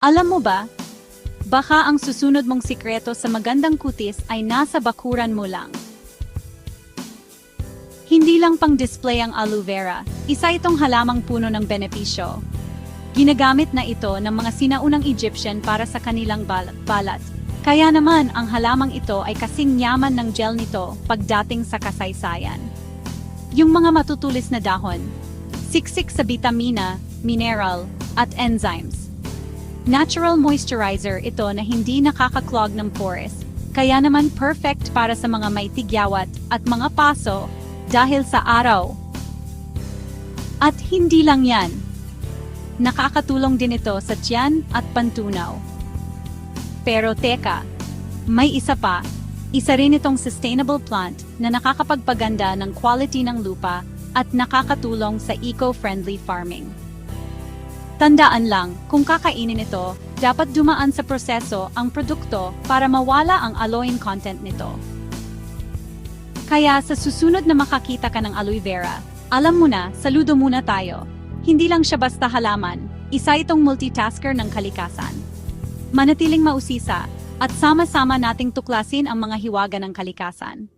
Alam mo ba, baka ang susunod mong sikreto sa magandang kutis ay nasa bakuran mo lang. Hindi lang pang display ang aloe vera, isa itong halamang puno ng benepisyo. Ginagamit na ito ng mga sinaunang Egyptian para sa kanilang balat. Kaya naman ang halamang ito ay kasing yaman ng gel nito pagdating sa kasaysayan. Yung mga matutulis na dahon, siksik sa bitamina, mineral, at enzymes. Natural moisturizer ito na hindi nakakaklog ng pores, kaya naman perfect para sa mga may tigyawat at mga paso dahil sa araw. At hindi lang yan, nakakatulong din ito sa tiyan at pantunaw. Pero teka, may isa pa, isa rin itong sustainable plant na nakakapagpaganda ng quality ng lupa at nakakatulong sa eco-friendly farming. Tandaan lang, kung kakainin ito, dapat dumaan sa proseso ang produkto para mawala ang aloin content nito. Kaya sa susunod na makakita ka ng aloe vera, alam mo na, saludo muna tayo. Hindi lang siya basta halaman, isa itong multitasker ng kalikasan. Manatiling mausisa at sama-sama nating tuklasin ang mga hiwaga ng kalikasan.